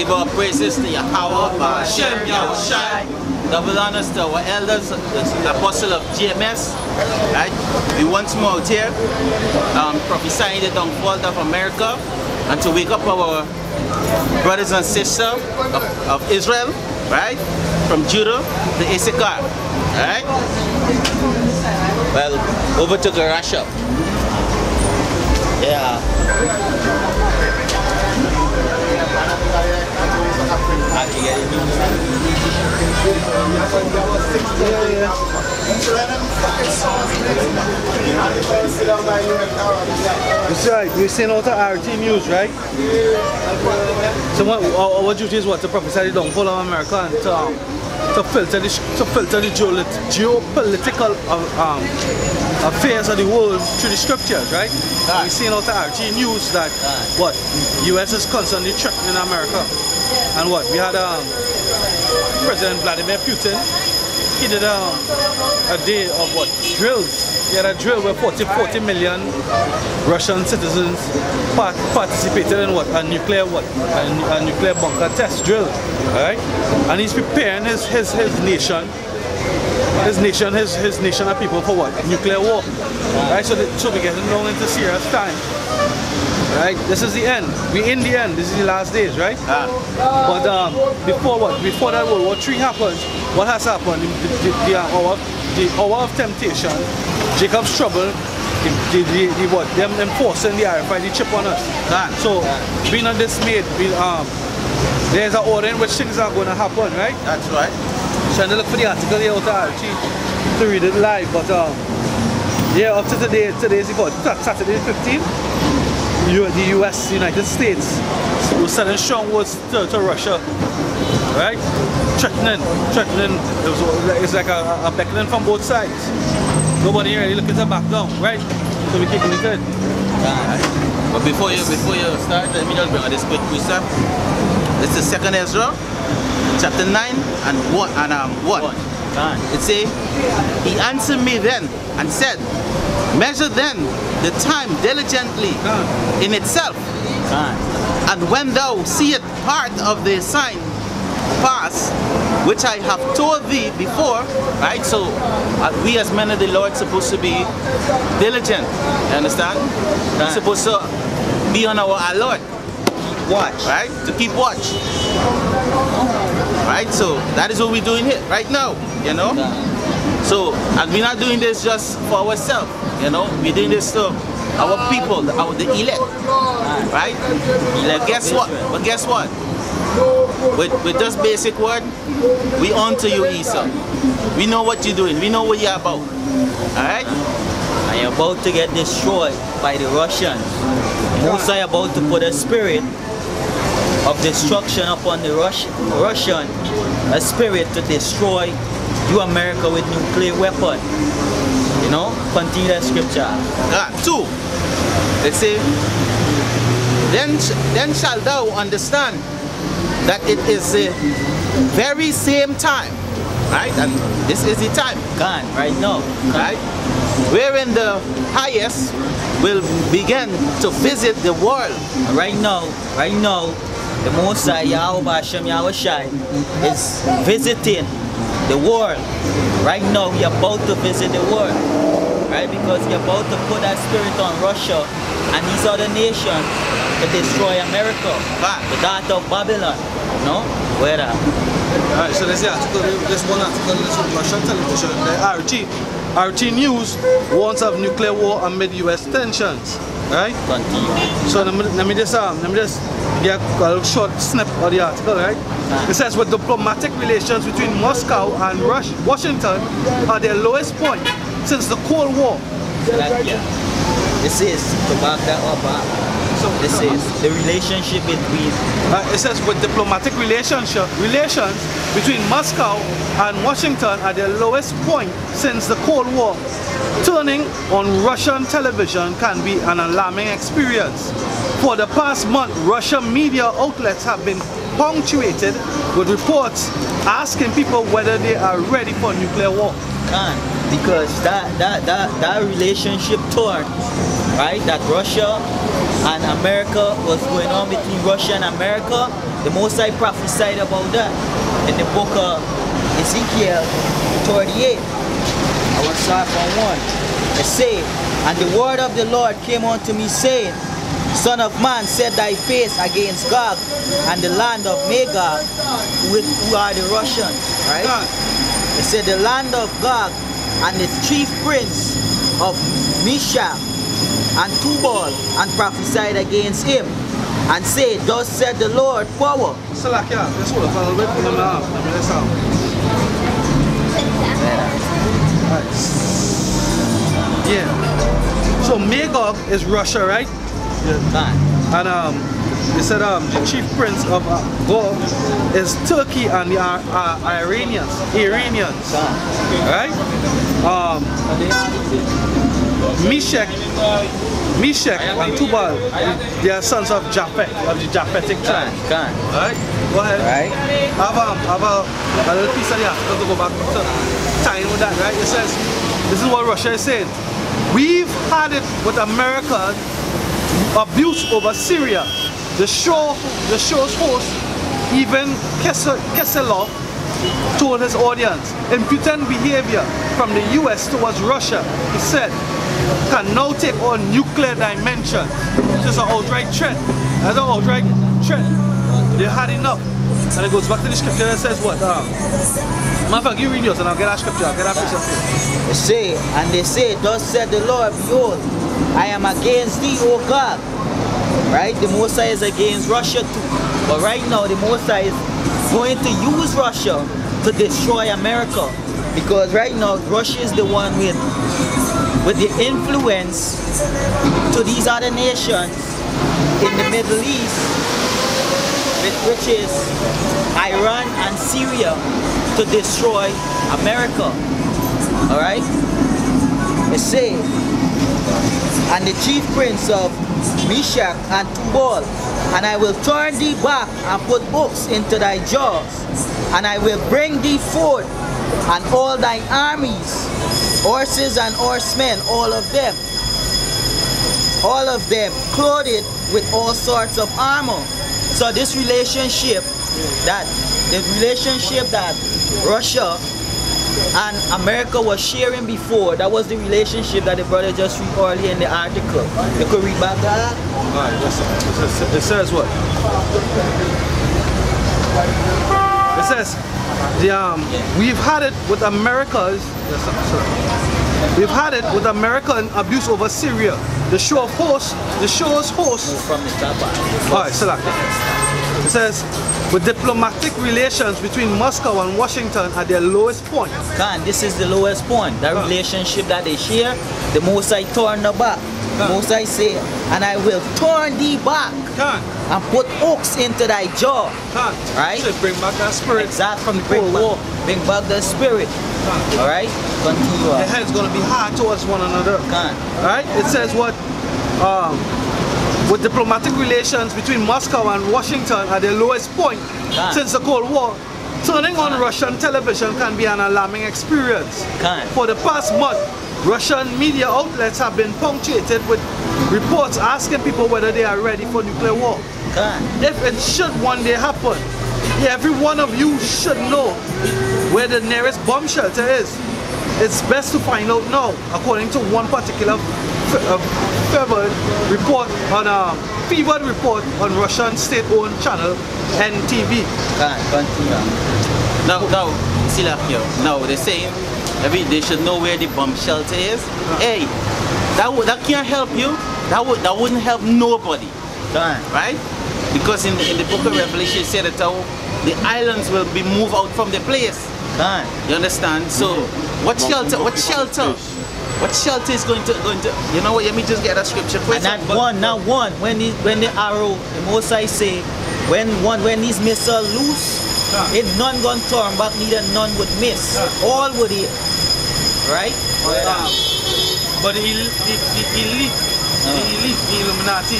give our praises to Yahweh, Hashem, Yahushai. Double honors to our elders, the apostle of GMS. Right? We once more out here prophesying the downfall of America and to wake up our brothers and sisters of Israel, right? From Judah to Issachar. Right? Well, over to Russia. Yeah. That's right, we're seeing all the RT news, right? So our duty is what? To prophesy the downfall of America and to filter the geopolitical affairs of the world through the scriptures, right? We're seeing all the RT news that what? US is constantly threatening America. And what? We had President Vladimir Putin. He did a day of what? Drills. He had a drill where 40 million Russian citizens participated in what? A nuclear bunker test drill. Alright? And he's preparing his nation of people for what? Nuclear war. Right? So we're getting down into serious time. Right? This is the end. We're in the end. This is the last days, right? But before what? Before that World War III happened, what has happened? The hour of temptation, Jacob's trouble, them enforcing the RFID chip on us. So be not dismayed. There's an order in which things are going to happen, right? That's right. Trying to look for the article here out of to read it live, but yeah, up to today, today's about Saturday 15th. The US, United States, was sending strong words to Russia, right? Threatening. It's like a beckoning from both sides. Nobody really looking to back down, right? So we keep it good. But before you start, let me just bring out this quick precept. This is 2nd Ezra, chapter 9 and 1. It says, he answered me then and said, measure then the time diligently in itself, and when thou seest part of the sign pass, which I have told thee before, right? So we as men of the Lord supposed to be diligent, you understand? We're supposed to be on our alert, watch, right? To keep watch, right? So that is what we're doing here right now, you know. So, and we're not doing this just for ourselves, you know. We're doing this to our people, the elect, right? Like, guess what? But guess what? With this basic word, we on to you, Esau. We know what you're doing. We know what you're about. Alright? And you're about to get destroyed by the Russians. Most are about to put a spirit of destruction upon the Russian, a spirit to destroy you, America, with nuclear weapon. You know? Continue that scripture. 2. They say, then shalt thou understand that it is the very same time, right? And this is the time. Gone, right now. Right? Wherein the highest will begin to visit the world. Right now, the Most High Yahweh Hashem Yahushai is visiting the world. Right now, we're about to visit the world. Right? Because we're about to put that spirit on Russia and these other nations to destroy America. The daughter of Babylon. No? Where that? Alright, so there's the article, this one article, this on Russian television, the RT News warns of nuclear war amid US tensions. Right? Continue. So let me just get a short snip of the article, right? It says, with diplomatic relations between Moscow and Washington are their lowest point since the Cold War. This is, to back that up, this is the relationship between... it says, with diplomatic relations between Moscow and Washington at their lowest point since the Cold War. Turning on Russian television can be an alarming experience. For the past month, Russian media outlets have been punctuated with reports asking people whether they are ready for nuclear war. Because that relationship torn, right, that Russia and America was going on between Russia and America, the Most High prophesied about that in the book of Ezekiel 38. I will start from 1. It says, and the word of the Lord came unto me, saying, Son of man, set thy face against Gog and the land of Magog, who are the Russians, right? It said the land of Gog and the chief prince of Meshach and Tubal, and prophesied against him, and said, Thus said the Lord, power. Salakia, let's hold it a little bit. Yeah. So Magog is Russia, right? Yeah. And they said the chief prince of Gog is Turkey and the Iranians, right? Meshach and Tubal, they are sons of Japhet, of the Japhetic tribe. Right? Go ahead. Right. Have a little piece of the Africa to go back to tying with that, right? It says, this is what Russia is saying. We've had it with America's abuse over Syria. The show's host, even Kesselov, told his audience, impudent behavior from the US towards Russia, he said, can now take on nuclear dimension. This is an outright threat. That's an outright threat. They had enough. And it goes back to the scripture that says what? Matter of fact, you read yours and I'll get that scripture, I'll get that picture for you. They say, Thus said the Lord, behold, I am against thee, O God. Right? The Most High is against Russia too. But right now, the Most High is going to use Russia to destroy America. Because right now, Russia is the one with the influence to these other nations in the Middle East, which is Iran and Syria, to destroy America. Alright? It says, and the chief prince of Meshach and Tubal, and I will turn thee back and put hooks into thy jaws, and I will bring thee forth, and all thine armies, horses and horsemen, all of them clothed with all sorts of armor. So this relationship that Russia and America was sharing before, that was the relationship that the brother just read earlier in the article. You could read back that. Alright, listen. It says what? It says we've had it with America's American abuse over Syria. The show's host From the top. Alright, so it says with diplomatic relations between Moscow and Washington at their lowest point. This is the lowest point. That relationship that they share, the Most High turn the back. The Most High say, and I will turn thee back and put hooks into thy jaw. Right? So bring back that spirit. Exactly. Bring back the spirit. Alright? Continue. The head's going to be hard towards one another. Alright? It says what? With diplomatic relations between Moscow and Washington at their lowest point since the Cold War, turning on Russian television can be an alarming experience. For the past month, Russian media outlets have been punctuated with reports asking people whether they are ready for nuclear war. If it should one day happen, every one of you should know where the nearest bomb shelter is. It's best to find out now, according to one particular fevered report on Russian state-owned channel NTV. Now they're saying they should know where the bomb shelter is. Hey, that can't help you. That wouldn't help nobody. Right? Because in the book of Revelation it said that the islands will be moved out from the place. You understand? So what shelter is going to you know what, let me just get a scripture quick. Not one. When the arrow, the Most High say, when these missiles loose, it none gonna turn back, neither none would miss. All would hit. Right? But the elite, the Illuminati,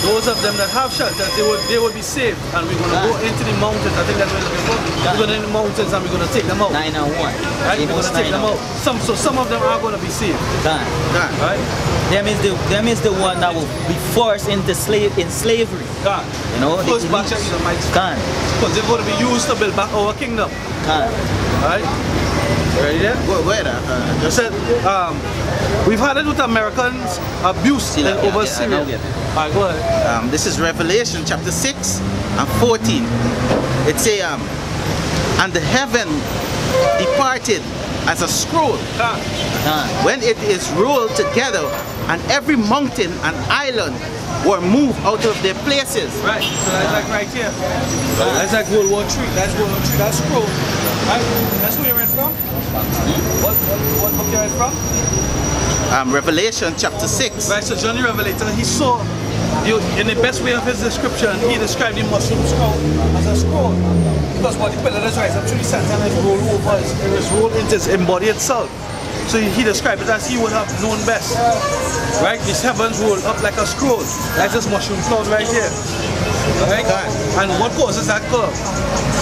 those of them that have shelters, they would be saved, and we're going to go into the mountains. I think that's what we're looking for. We're going into the mountains and we're going to take them out. 9 and 1. Right? We're going to take them out. So some of them are going to be saved. Right? Them is the one that will be forced into slavery. You know, first batch of Edomites. Because they're going to be used to build back our kingdom. Right? Ready there? Where? Just said, we've had it with Americans abuse over Syria. Alright, go ahead. This is Revelation chapter 6 and 14. It say, and the heaven departed as a scroll when it is rolled together, and every mountain and island were moved out of their places. Right, so that's like right here. That's like World War III. That's World War III. That's scroll. Right? That's where you read from? What book you read from? Revelation chapter 6. Right, so John the Revelator, he saw, in the best way of his description, he described the mushroom scroll as a scroll. Because what the pillars rise up to the center and it's rolled over, it's rolled into its embodied self. So he described it as he would have known best. Right? These heavens roll up like a scroll. Like this mushroom cloud right here. Right? And what causes that cloud?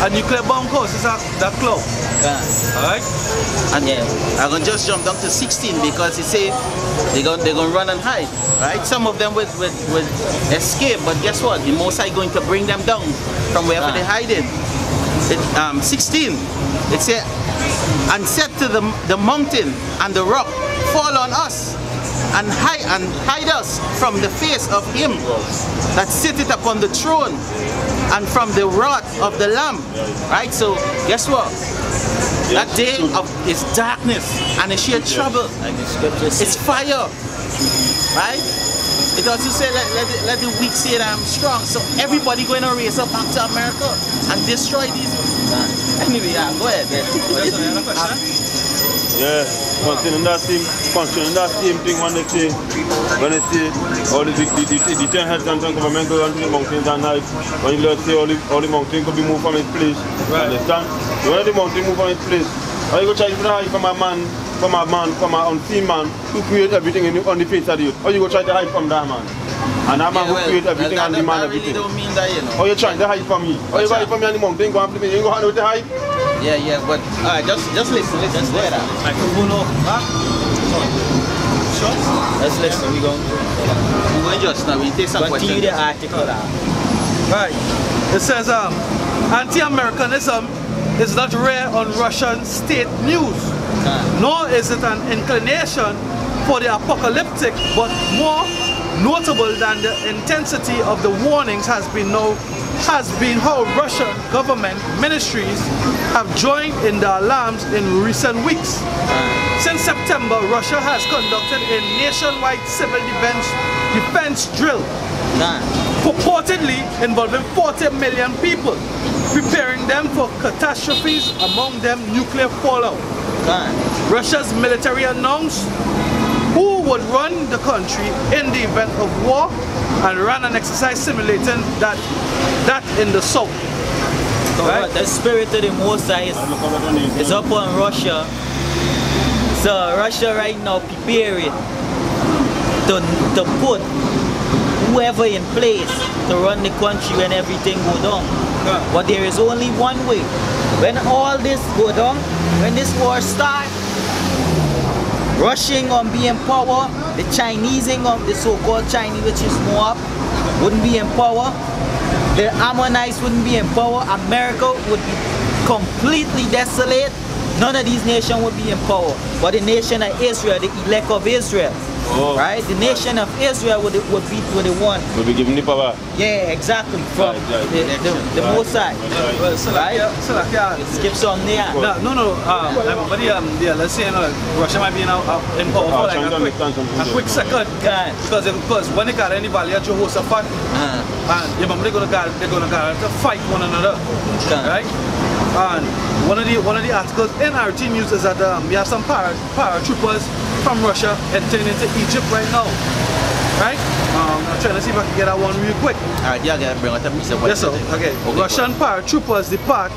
A nuclear bomb causes that cloud. Alright? And I'm going to just jump down to 16 because he say they're going to run and hide. Right? Some of them would escape, but guess what? The Most High going to bring them down from wherever they're hiding. 16, it said, and said to the mountain and the rock, fall on us and hide us from the face of him that sitteth upon the throne and from the wrath of the Lamb. Right? So guess what? That day is darkness and it's sheer trouble. It's fire. Right? It also say let the weak say that I'm strong. So everybody going to race up back to America and destroy these. Anyway, go ahead. Yeah, concerning that same thing when they say all the 10 heads and government go on to the mountains at night. When you say all the mountains could be moved from its place. Understand? So when the mountain move from its place, how you go try to hide from a unseen man who create everything on the face of the earth? How you go try to hide from that man? And that man who create everything and demand everything. Really don't mean that, you know. How you trying to hide from me? How you hide from me on the mountain? Go and play me. You ain't going to have no to hide? Yeah, but alright, just listen. Go ahead. Microphone off. Sure. Let's listen. We're going just now. We take some questions. continue the article. Right. It says anti-Americanism is not rare on Russian state news, nor is it an inclination for the apocalyptic, but more notable than the intensity of the warnings has been how Russian government ministries have joined in the alarms in recent weeks. Since September, Russia has conducted a nationwide civil defense drill, purportedly involving 40 million people, preparing them for catastrophes, among them nuclear fallout. Russia's military announced who would run the country in the event of war and ran an exercise simulating that in the south. Right? The spirit of the Most High is upon Russia. So Russia right now preparing to put whoever in place to run the country when everything go down. But there is only one way. When all this go down, when this war starts, Russian gonna be in power, the Chinese of the so-called Chinese, which is Moab, wouldn't be in power, the Ammonites wouldn't be in power, America would be completely desolate, none of these nations would be in power. But the nation of Israel, the elect of Israel, right? The nation of Israel would be the one. Will be given the power. Yeah, exactly. From the Most High. Right? Skip some there. No. Let's say Russia might be in power for like a quick second. Because when they got anybody at Jehoshaphat, and you remember they're gonna fight one another, right? And one of the articles in RT News is that we have some paratroopers from Russia entering into Egypt right now. Right? I'm trying to see if I can get that one real quick. Alright, yeah, bring it up. Yes, sir. Okay. Russian paratroopers depart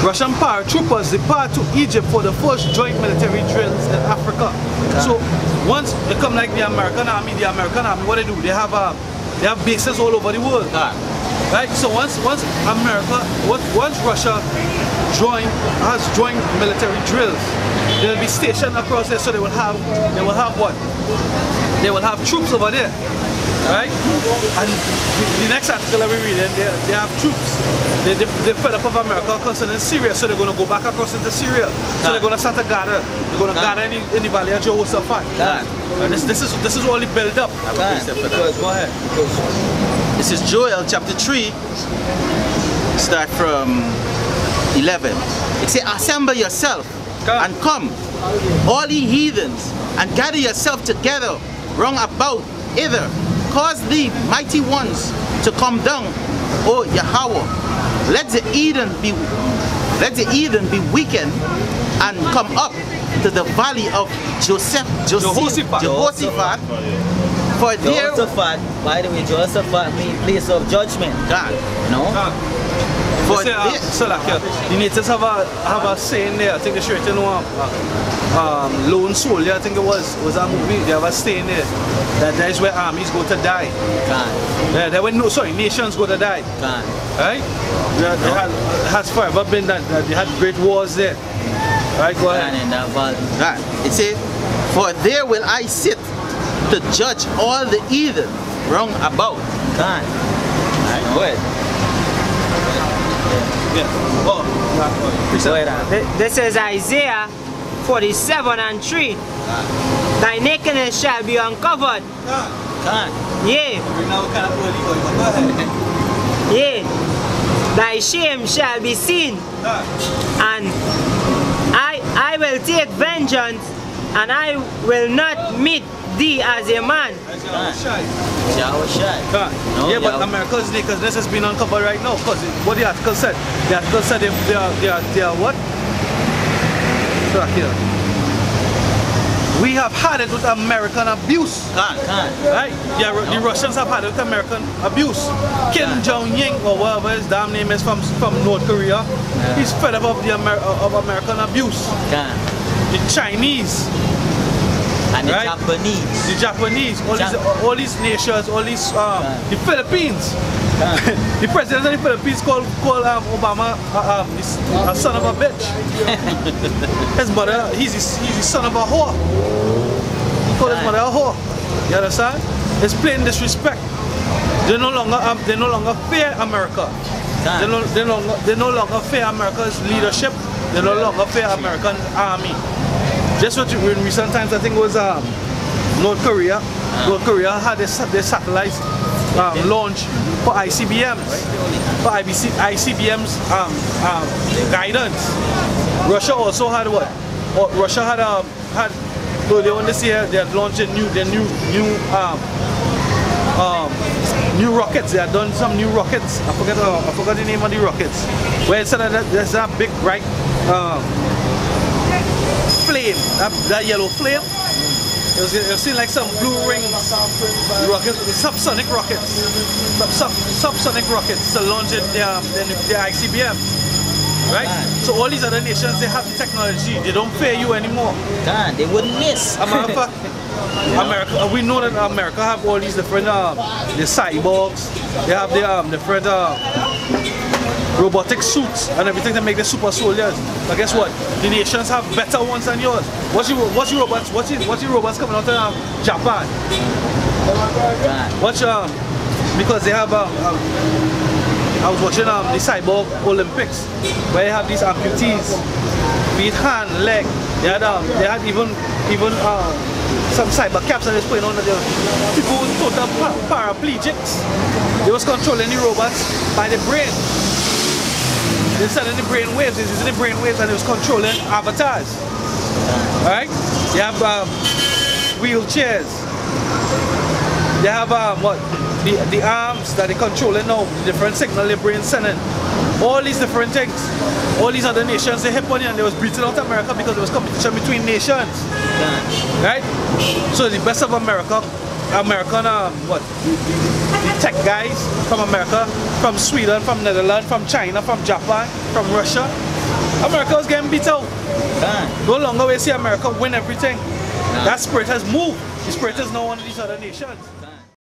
Russian paratroopers depart to Egypt for the first joint military drills in Africa. So once they come like the American Army, what they do? They have bases all over the world. Right? So once Russia has joined military drills, they'll be stationed across there, so they will have what? They will have troops over there. Right? And the next article that we read, they have troops. They're fed up of America concerning Syria, so they're going to go back across into Syria. So they're going to start to gather. They're going to gather in the valley of Jehoshaphat. This is all the build up. Go ahead. This is Joel chapter 3. Start from 11. It says, assemble yourself and come, all ye heathens, and gather yourself together round about hither. Cause the mighty ones to come down, O Yahweh. Let the heathen be weakened and come up to the valley of Jehoshaphat. For there, Jehoshaphat, by the way, Jehoshaphat means place of judgment. God. No? For the natives have a saying there. I think they should Lone Soldier, I think it was a movie. They have a saying there that is where armies go to die. Nations go to die. Right? It has forever been that they had great wars there. Right? Go ahead. It says, for there will I sit to judge all the heathen round about. Right. Go ahead. This is Isaiah 47 and 3. Thy nakedness shall be uncovered. Yea. Yea. Thy shame shall be seen. And I will take vengeance, and I will not meet thee as a man. Yeah, but America's nakedness has been uncovered right now. Because what the article said, they are what? We have had it with American abuse. Right? Yeah, the Russians have had it with American abuse. Kim Jong-un, or whatever his damn name is, from North Korea, he's fed up of American abuse. The Chinese. And the Japanese. The Japanese, all these nations, the Philippines. The president of the Philippines called Obama a son of a bitch. His mother, he's the son of a whore. He called his mother a whore. You understand? It's plain disrespect. They no longer fear America. They no longer fear America's leadership. They no longer fear American army. Just what in recent times, I think it was North Korea. North Korea had their satellites launch for ICBMs. For ICBMs guidance. Russia also had what? Russia had they want to see they had launched new rockets. They had done some new rockets. I forgot the name of the rockets. Where instead of that, there's that big bright flame, that yellow flame. You've seen like some blue ring rockets, subsonic rockets, subsonic rockets to launch in the ICBM, right? So all these other nations, they have the technology. They don't fear you anymore. They wouldn't miss. America, we know that America have all these different the cyborgs. They have the different robotic suits and everything to make the super soldiers. But guess what? The nations have better ones than yours. What's your robots coming out of Japan? Because they have I was watching the Cyborg Olympics where they have these amputees, feet, hand, leg. They had even some cyber caps that they was putting on the people with total paraplegics. They was controlling the robots by the brain. Instead of the brain waves, it's using the brain waves, and it was controlling avatars. Right? They have wheelchairs. They have the arms that they controlling now, the different signal the brain sending. All these different things. All these other nations, they hit on you and they was beating out America because there was competition between nations. Right? So the best of American the tech guys from America, from Sweden, from Netherlands, from China, from Japan, from Russia, America was getting beat out. No longer we see America win everything. That spirit has moved. The spirit is now one of these other nations.